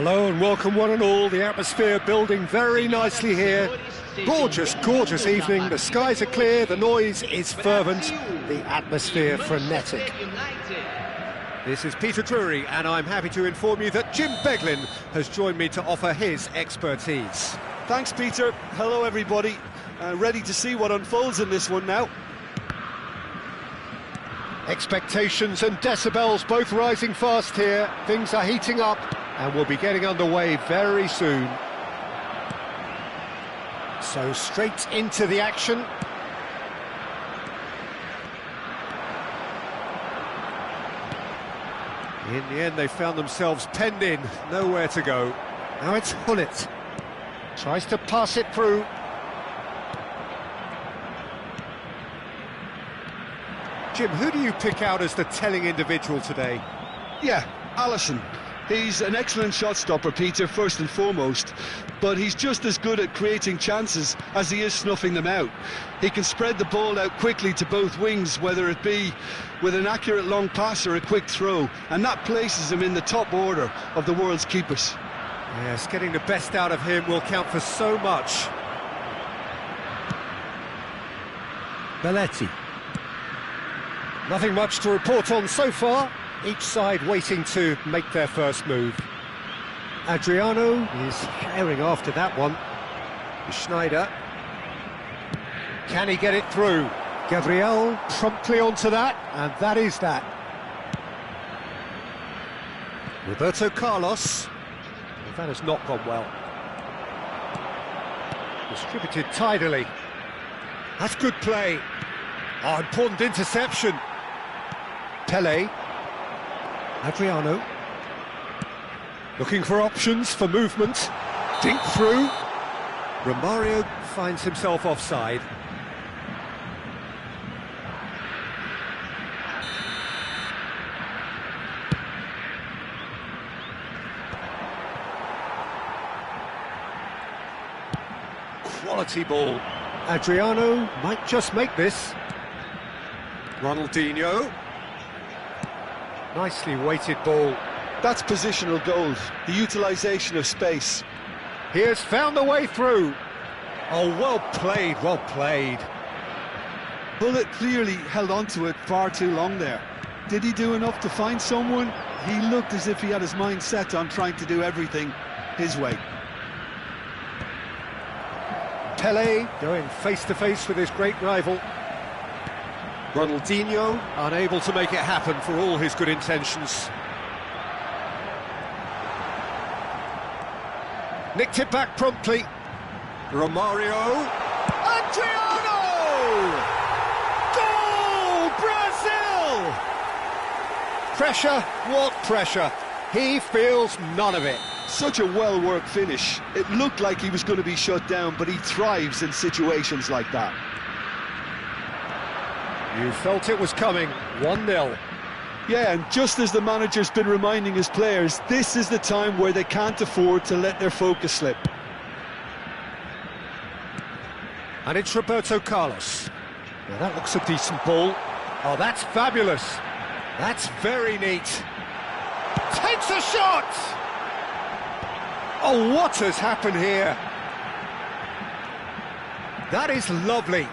Hello and welcome one and all. The atmosphere building very nicely here. Gorgeous, gorgeous evening. The skies are clear, the noise is fervent, the atmosphere frenetic. This is Peter Drury and I'm happy to inform you that Jim Beglin has joined me to offer his expertise. Thanks, Peter. Hello, everybody. Ready to see what unfolds in this one now. Expectations and decibels both rising fast here. Things are heating up and we'll be getting underway very soon. So straight into the action. In the end, they found themselves penned in, nowhere to go. Now it's Hullet. Tries to pass it through. Jim, who do you pick out as the telling individual today? Yeah, Alisson. He's an excellent shot stopper, Peter, first and foremost, but he's just as good at creating chances as he is snuffing them out. He can spread the ball out quickly to both wings, whether it be with an accurate long pass or a quick throw, and that places him in the top order of the world's keepers. Yes, getting the best out of him will count for so much. Belletti. Nothing much to report on so far. Each side waiting to make their first move. Adriano is herring after that one. Schneider. Can he get it through? Gabriel promptly onto that, and that is that. Roberto Carlos. Well, that has not gone well. Distributed tidily. That's good play. Oh, important interception. Pele. Adriano. Looking for options for movement. Dink through. Romario finds himself offside. Quality ball. Adriano might just make this. Ronaldinho. Nicely weighted ball. That's positional gold, the utilisation of space. He has found the way through. Oh, well played, well played. Bullet clearly held on to it far too long there. Did he do enough to find someone? He looked as if he had his mind set on trying to do everything his way. Pele going face-to-face with his great rival. Ronaldinho unable to make it happen for all his good intentions. Nicked it back promptly. Romario. Adriano! Goal! Brazil! Pressure? What pressure? He feels none of it. Such a well-worked finish. It looked like he was going to be shut down, but he thrives in situations like that. You felt it was coming. 1-0. Yeah, and just as the manager's been reminding his players, this is the time where they can't afford to let their focus slip. And it's Roberto Carlos. Now that looks a decent ball. Oh, that's fabulous. That's very neat. Takes a shot! Oh, what has happened here? That is lovely.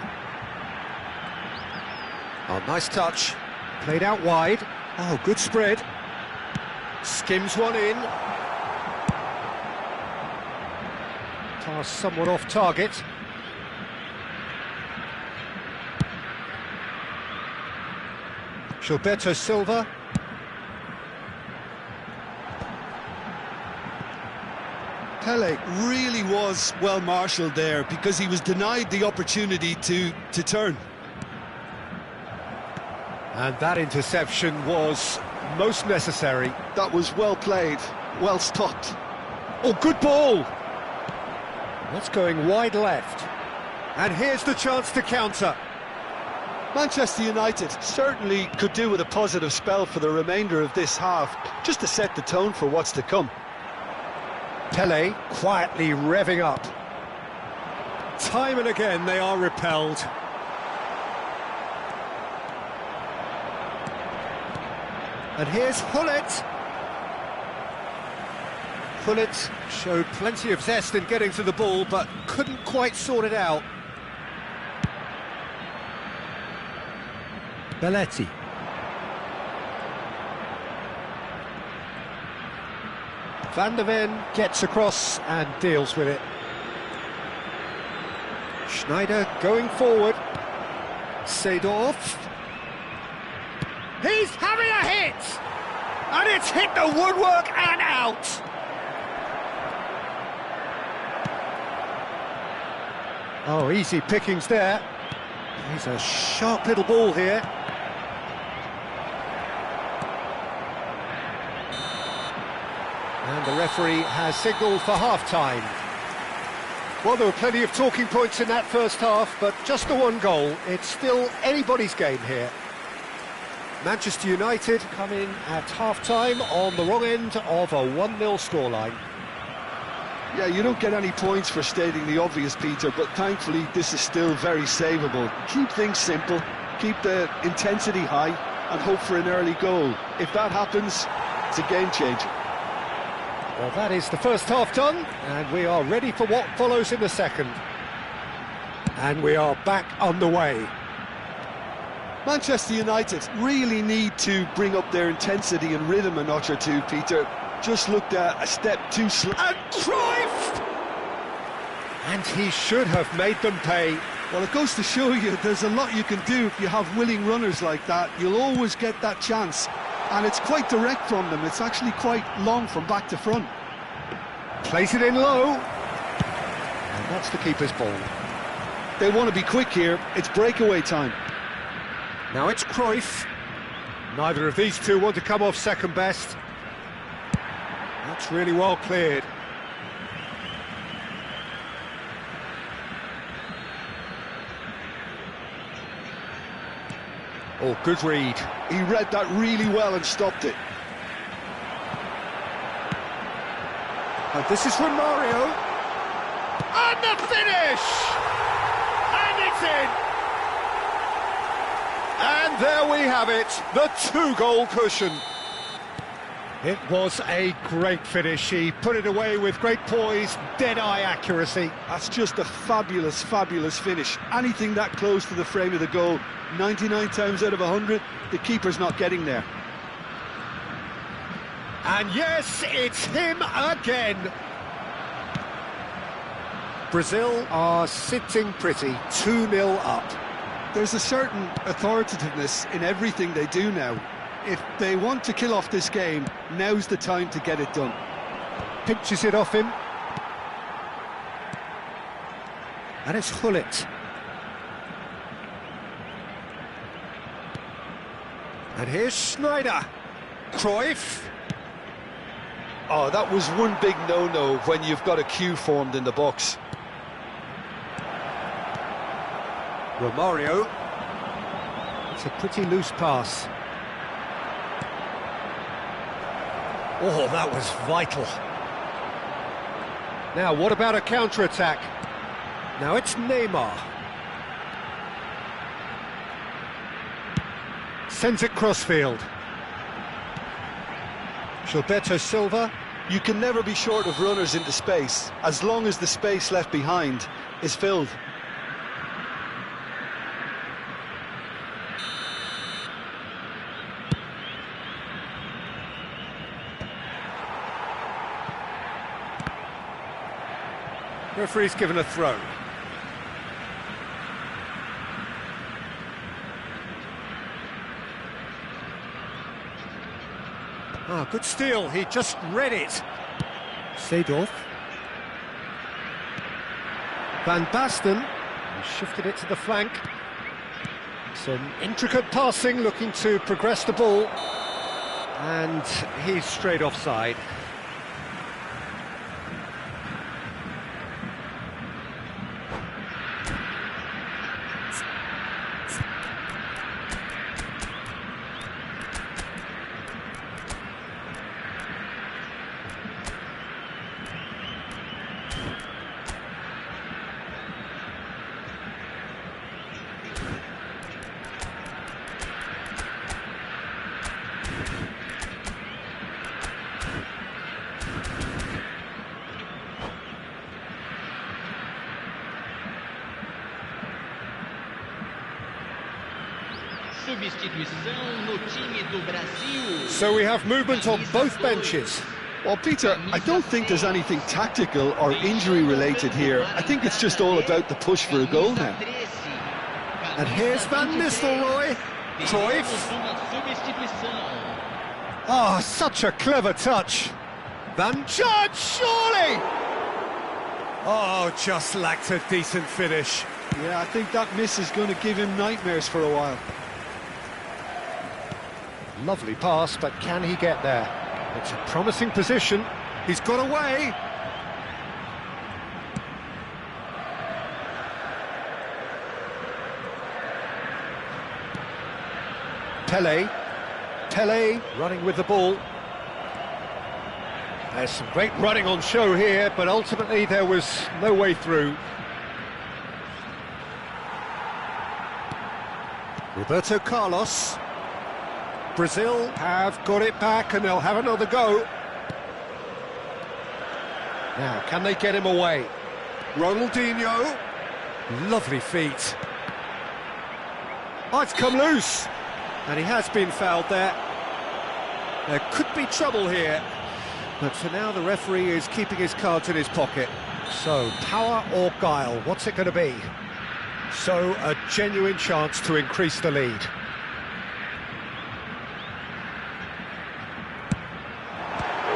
Oh, nice touch. Played out wide. Oh, good spread. Skims one in. Pass somewhat off target. Gilberto Silva. Pele really was well marshalled there because he was denied the opportunity to turn. And that interception was most necessary. That was well played, well stopped. Oh, good ball! That's going wide left. And here's the chance to counter. Manchester United certainly could do with a positive spell for the remainder of this half, just to set the tone for what's to come. Pele quietly revving up. Time and again they are repelled. And here's Hullet. Pullet showed plenty of zest in getting to the ball, but couldn't quite sort it out. Belletti. Van der Ven gets across and deals with it. Schneider going forward. Seedorf. He's having a hit! And it's hit the woodwork and out! Oh, easy pickings there. He's a sharp little ball here. And the referee has signalled for half-time. Well, there were plenty of talking points in that first half, but just the one goal. It's still anybody's game here. Manchester United come in at half-time on the wrong end of a 1-0 scoreline. Yeah, you don't get any points for stating the obvious, Peter, but thankfully this is still very savable. Keep things simple, keep the intensity high, and hope for an early goal. If that happens, it's a game changer. Well, that is the first half done, and we are ready for what follows in the second. And we are back underway. Manchester United really need to bring up their intensity and rhythm a notch or two, Peter. Just looked a step too slow. And Cruyff! And he should have made them pay. Well, it goes to show you there's a lot you can do if you have willing runners like that. You'll always get that chance. And it's quite direct from them. It's actually quite long from back to front. Plays it in low. And that's the keeper's ball. They want to be quick here. It's breakaway time. Now it's Cruyff. Neither of these two want to come off second best. That's really well cleared. Oh, good read. He read that really well and stopped it. And this is from Mario. And the finish! And it's in! And there we have it, the two-goal cushion. It was a great finish. He put it away with great poise, dead-eye accuracy. That's just a fabulous, fabulous finish. Anything that close to the frame of the goal, 99 times out of 100, the keeper's not getting there. And yes, it's him again. Brazil are sitting pretty, 2-0 up. There's a certain authoritativeness in everything they do now. If they want to kill off this game, now's the time to get it done. Pinches it off him. And it's Hullet. And here's Schneider. Cruyff. Oh, that was one big no-no when you've got a queue formed in the box. Romario. It's a pretty loose pass. Oh, that was vital. Now, what about a counter-attack? Now it's Neymar. Sends it crossfield. Gilberto Silva. You can never be short of runners into space, as long as the space left behind is filled. Referee's given a throw. Ah, good steal, he just read it. Seedorf. Van Basten, he shifted it to the flank. Some intricate passing, looking to progress the ball. And he's straight offside. So we have movement on both benches. Well, Peter, I don't think there's anything tactical or injury-related here. I think it's just all about the push for a goal now. And here's Van Nistelrooy. Cruyff. Oh, such a clever touch. Van Judge, surely! Oh, just lacked a decent finish. Yeah, I think that miss is going to give him nightmares for a while. Lovely pass, but can he get there? It's a promising position. He's got away. Pele running with the ball. There's some great running on show here, but ultimately there was no way through. Roberto Carlos. Brazil have got it back and they'll have another go. Now, can they get him away? Ronaldinho. Lovely feet. Oh, it's come loose. And he has been fouled there. There could be trouble here. But for now, the referee is keeping his cards in his pocket. So, power or guile, what's it going to be? So, a genuine chance to increase the lead.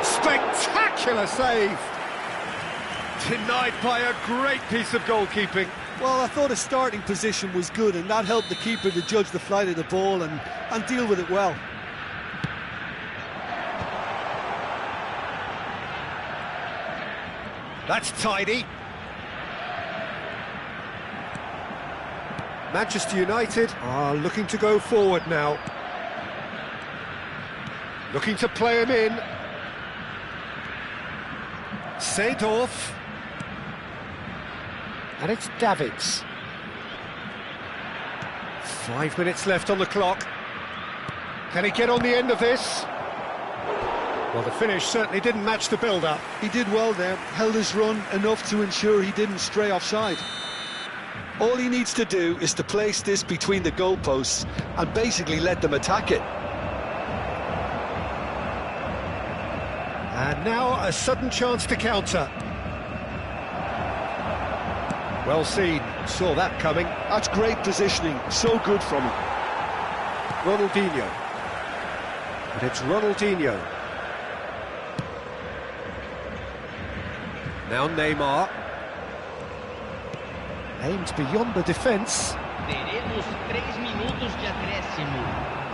Spectacular save! Denied by a great piece of goalkeeping. Well, I thought his starting position was good, and that helped the keeper to judge the flight of the ball and deal with it well. That's tidy. Manchester United are looking to go forward now. Looking to play him in. Seedorf. And it's Davids. 5 minutes left on the clock. Can he get on the end of this? Well, the finish certainly didn't match the build-up. He did well there, held his run enough to ensure he didn't stray offside. All he needs to do is to place this between the goalposts and basically let them attack it. And now a sudden chance to counter. Well seen, saw that coming. That's great positioning, so good from him. Ronaldinho. And it's Ronaldinho. Now Neymar. Aimed beyond the defence.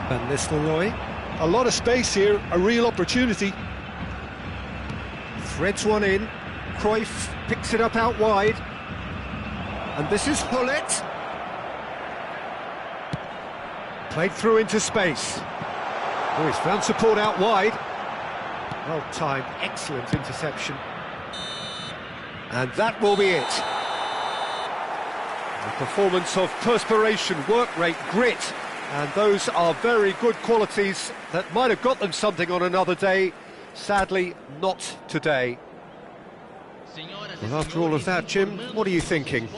Van Nistelrooy. A lot of space here, a real opportunity. Threads one in. Cruyff picks it up out wide. And this is Hullet. Played through into space. Oh, he's found support out wide. Well timed, excellent interception. And that will be it. A performance of perspiration, work rate, grit. And those are very good qualities that might have got them something on another day. Sadly, not today. Well, after all of that, Jim, what are you thinking?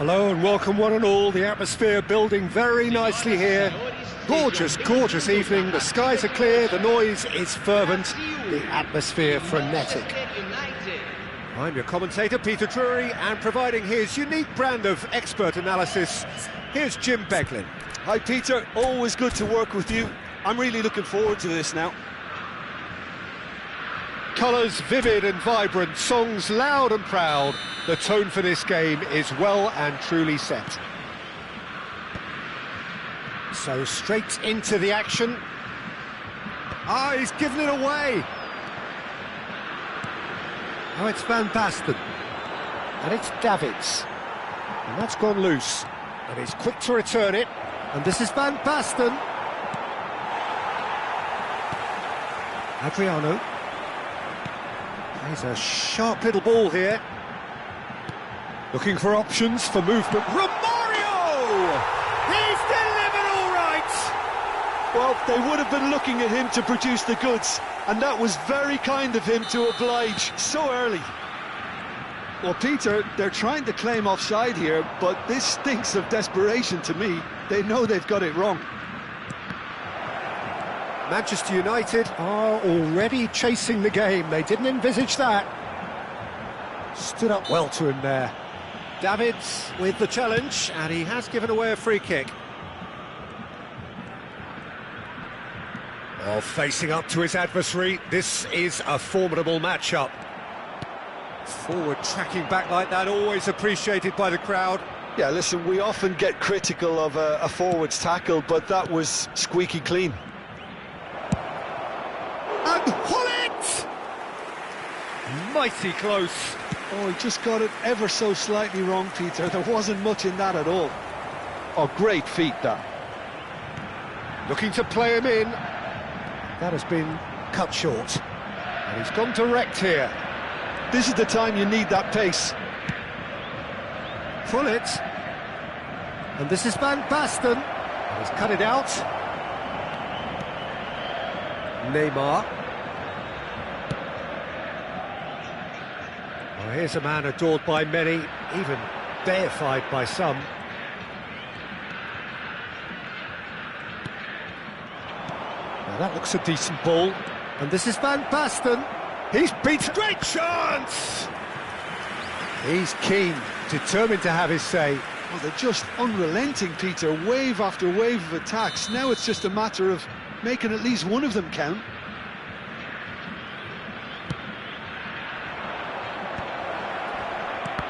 Hello and welcome one and all. The atmosphere building very nicely here. Gorgeous, gorgeous evening. The skies are clear, the noise is fervent, the atmosphere frenetic. I'm your commentator, Peter Drury, and providing his unique brand of expert analysis, here's Jim Beglin. Hi Peter, always good to work with you. I'm really looking forward to this now. Colours vivid and vibrant, songs loud and proud. The tone for this game is well and truly set. So straight into the action. Ah, he's given it away. Oh, it's Van Basten. And it's Davids. And that's gone loose. And he's quick to return it. And this is Van Basten. Adriano. Plays a sharp little ball here. Looking for options for movement. Romario! He's delivered all right! Well, they would have been looking at him to produce the goods, and that was very kind of him to oblige so early. Well, Peter, they're trying to claim offside here, but this stinks of desperation to me. They know they've got it wrong. Manchester United are already chasing the game. They didn't envisage that. Stood up well to him there. Davids with the challenge, and he has given away a free kick. Oh, facing up to his adversary, this is a formidable matchup. Forward tracking back like that, always appreciated by the crowd. Yeah, listen, we often get critical of a forward's tackle, but that was squeaky clean. And Hullet! Mighty close. Oh, he just got it ever so slightly wrong, Peter. There wasn't much in that at all. Oh, great feat, that. Looking to play him in. That has been cut short. And he's gone direct here. This is the time you need that pace. Hullet. And this is Van Basten. And he's cut it out. Neymar. Well, here's a man adored by many, even deified by some. Now that looks a decent ball. And this is Van Basten. He's beaten. Great chance! He's keen, determined to have his say. Well, they're just unrelenting, Peter. Wave after wave of attacks. Now it's just a matter of making at least one of them count.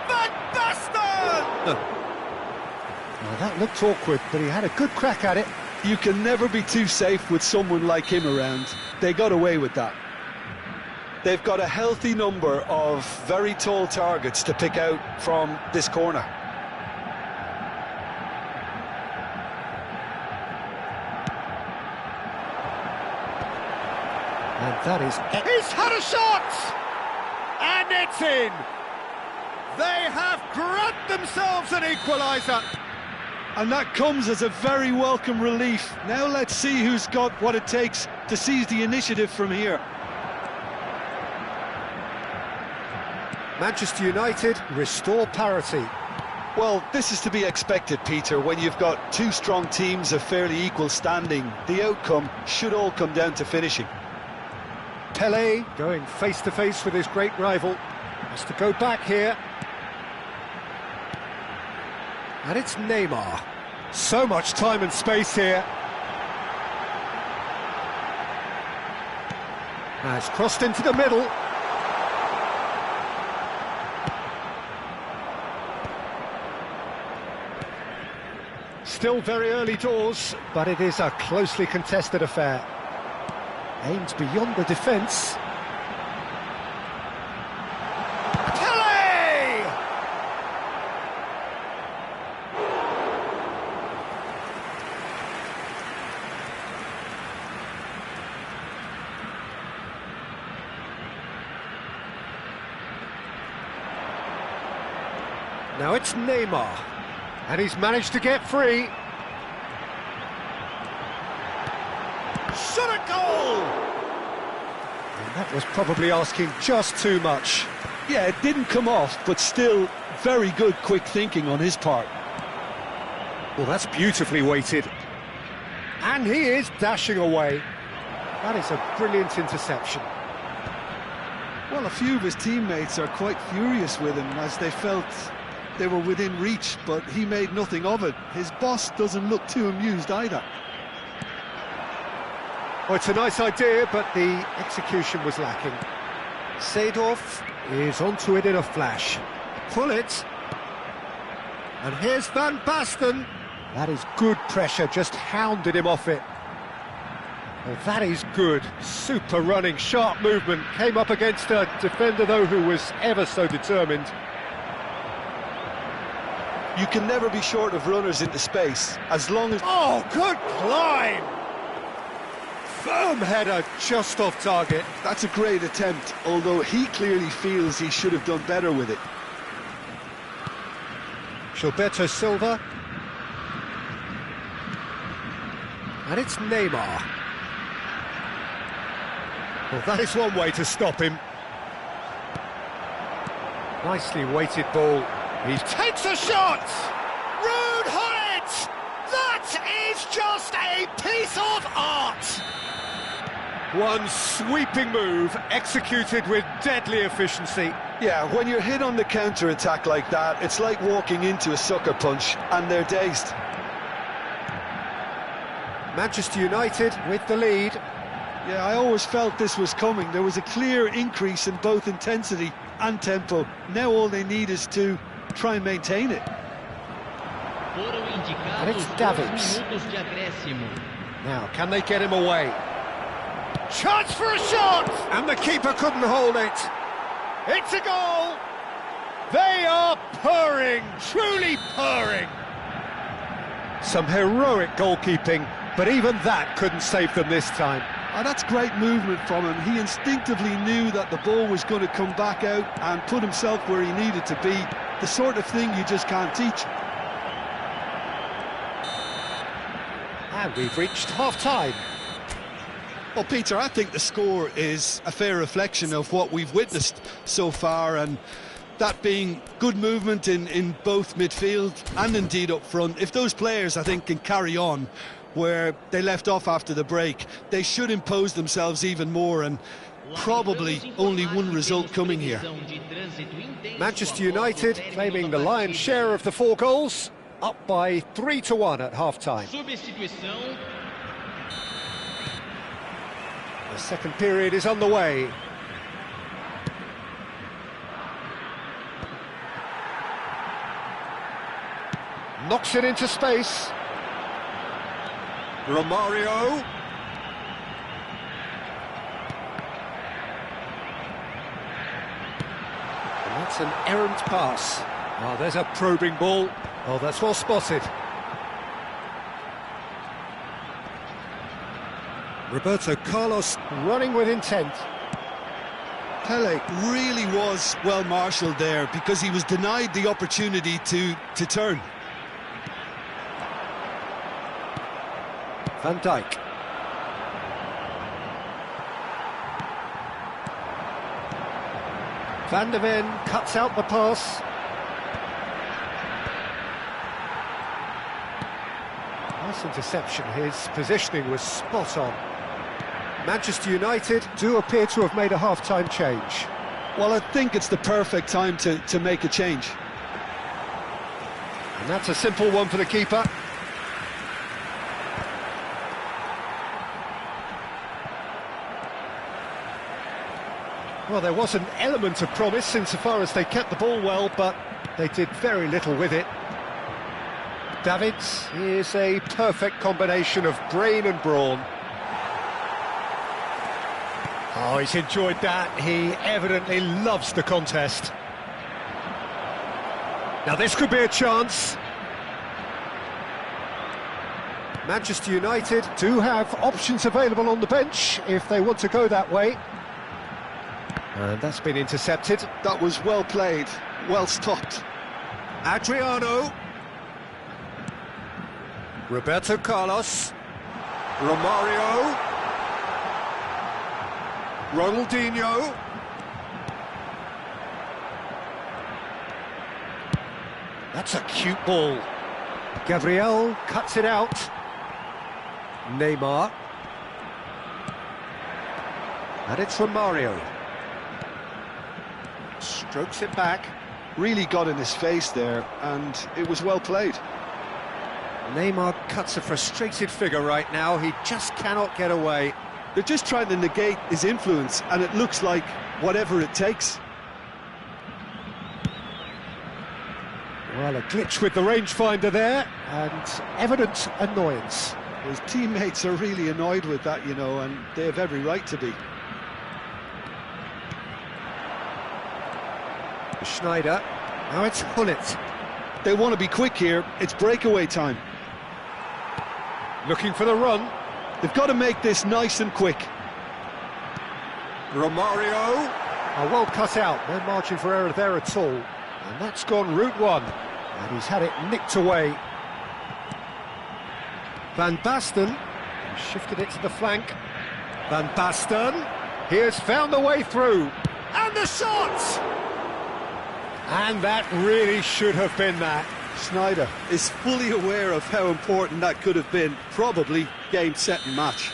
Van Basten! Well, that looked awkward, but he had a good crack at it. You can never be too safe with someone like him around. They got away with that. They've got a healthy number of very tall targets to pick out from this corner. And that is... He's had a shot! And it's in! They have grabbed themselves an equaliser. And that comes as a very welcome relief. Now let's see who's got what it takes to seize the initiative from here. Manchester United restore parity. Well, this is to be expected, Peter. When you've got two strong teams of fairly equal standing, the outcome should all come down to finishing. Pelé going face-to-face with his great rival. Has to go back here. And it's Neymar. So much time and space here. Has crossed into the middle. Still very early doors, but it is a closely contested affair. Aims beyond the defence. Pelé! Now it's Neymar, and he's managed to get free. Shot a goal! And that was probably asking just too much. Yeah, it didn't come off, but still very good quick thinking on his part. Well, that's beautifully weighted. And he is dashing away. That is a brilliant interception. Well, a few of his teammates are quite furious with him as they felt they were within reach, but he made nothing of it. His boss doesn't look too amused either. Well, it's a nice idea, but the execution was lacking. Seedorf is onto it in a flash. Pull it. And here's Van Basten. That is good pressure, just hounded him off it. Well, that is good. Super running, sharp movement. Came up against a defender, though, who was ever so determined. You can never be short of runners into space, as long as... Oh, good climb! Firm header, just off target. That's a great attempt, although he clearly feels he should have done better with it. Gilberto Silva. And it's Neymar. Well, that is one way to stop him. Nicely weighted ball. He takes a shot! Rude Hullet! That is just a piece of art! One sweeping move, executed with deadly efficiency. Yeah, when you're hit on the counter-attack like that, it's like walking into a sucker punch, and they're dazed. Manchester United with the lead. Yeah, I always felt this was coming. There was a clear increase in both intensity and tempo. Now all they need is to try and maintain it. And it's Davids. Now, can they get him away? Chance for a shot! And the keeper couldn't hold it. It's a goal! They are purring, truly purring. Some heroic goalkeeping, but even that couldn't save them this time. Oh, that's great movement from him. He instinctively knew that the ball was going to come back out and put himself where he needed to be. The sort of thing you just can't teach. And we've reached half-time. Well, Peter, I think the score is a fair reflection of what we've witnessed so far, and that being good movement in both midfield and indeed up front. If those players, I think, can carry on where they left off after the break, they should impose themselves even more, and probably only one result coming here. Manchester United claiming the lion's share of the 4 goals, up by 3-1 at half-time. The second period is on the way. Knocks it into space. Romario. And that's an errant pass. Oh, there's a probing ball. Oh, that's well spotted. Roberto Carlos running with intent. Pele really was well marshalled there because he was denied the opportunity to turn. Van Dijk. Van der Ven cuts out the pass. Nice interception. His positioning was spot on. Manchester United do appear to have made a half-time change. Well, I think it's the perfect time to make a change. And that's a simple one for the keeper. Well, there was an element of promise insofar as they kept the ball well, but they did very little with it. Davids is a perfect combination of brain and brawn. Oh, he's enjoyed that. He evidently loves the contest. Now this could be a chance. Manchester United do have options available on the bench if they want to go that way. And that's been intercepted. That was well played, well stopped. Adriano. Roberto Carlos. Romario. Ronaldinho. That's a cute ball. Gabriel cuts it out. Neymar. And it's from Mario. Strokes it back. Really got in his face there, and it was well played. Neymar cuts a frustrated figure right now. He just cannot get away. They're just trying to negate his influence, and it looks like whatever it takes. Well, a glitch with the rangefinder there, and evident annoyance. His teammates are really annoyed with that, you know, and they have every right to be. Schneider, now it's Hullet. They want to be quick here, it's breakaway time. Looking for the run. They've got to make this nice and quick. Romario. Oh, well cut out, no margin for error there at all. And that's gone route one. And he's had it nicked away. Van Basten shifted it to the flank. Van Basten, he has found the way through. And the shot! And that really should have been that. Schneider is fully aware of how important that could have been. Probably game, set and match.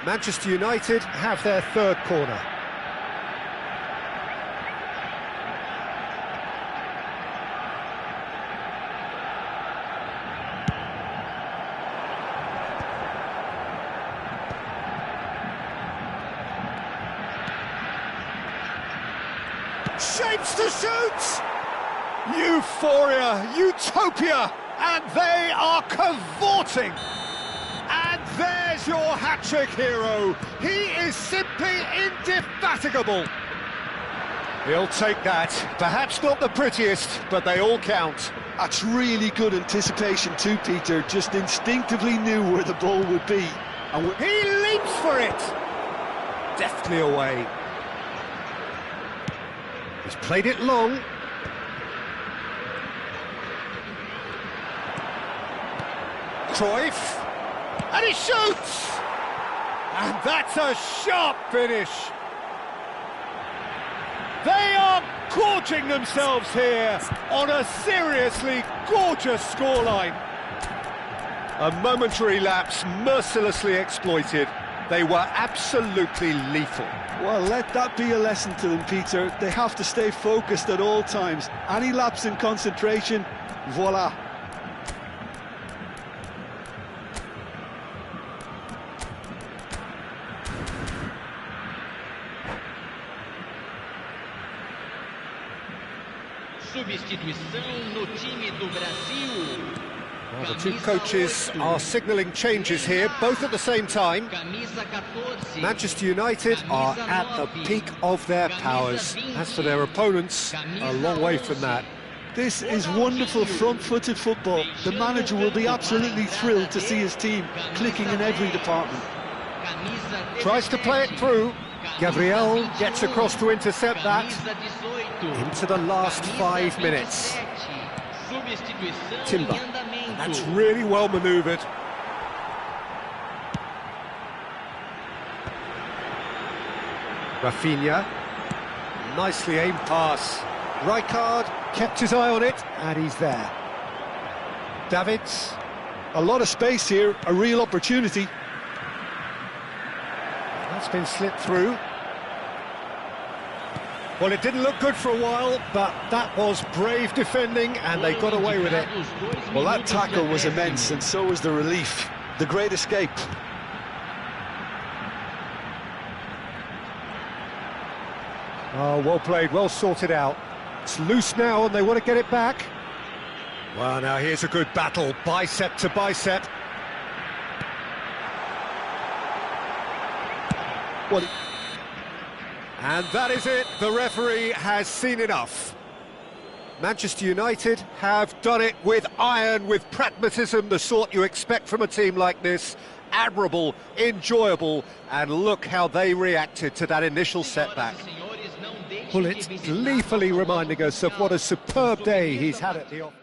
Manchester United have their third corner. Shapes to shoot! Euphoria, utopia, and they are cavorting. And there's your hat-trick hero. He is simply indefatigable. He'll take that. Perhaps not the prettiest, but they all count. That's really good anticipation too, Peter. Just instinctively knew where the ball would be. And he leaps for it. Deftly away. He's played it long. Cruyff. And he shoots! And that's a sharp finish. They are gorging themselves here on a seriously gorgeous scoreline. A momentary lapse mercilessly exploited. They were absolutely lethal. Well, let that be a lesson to them, Peter. They have to stay focused at all times. Any lapse in concentration, voila. Well, the two coaches are signalling changes here, both at the same time. Manchester United are at the peak of their powers. As for their opponents, a long way from that. This is wonderful front-footed football. The manager will be absolutely thrilled to see his team clicking in every department. Tries to play it through. Gabriel gets across to intercept that. Into the last 5 minutes. Timber. That's really well manoeuvred. Rafinha. Nicely aimed pass. Rijkaard kept his eye on it, and he's there. Davids. A lot of space here, a real opportunity. That's been slipped through. Well, it didn't look good for a while, but that was brave defending, and they got away with it. Well, that tackle was immense, and so was the relief. The great escape. Oh, well played, well sorted out. It's loose now, and they want to get it back. Well, now here's a good battle, bicep to bicep. Well, and that is it, the referee has seen enough. Manchester United have done it with iron, with pragmatism, the sort you expect from a team like this. Admirable, enjoyable, and look how they reacted to that initial setback. Hullet gleefully reminding us of what a superb day he's had at the office.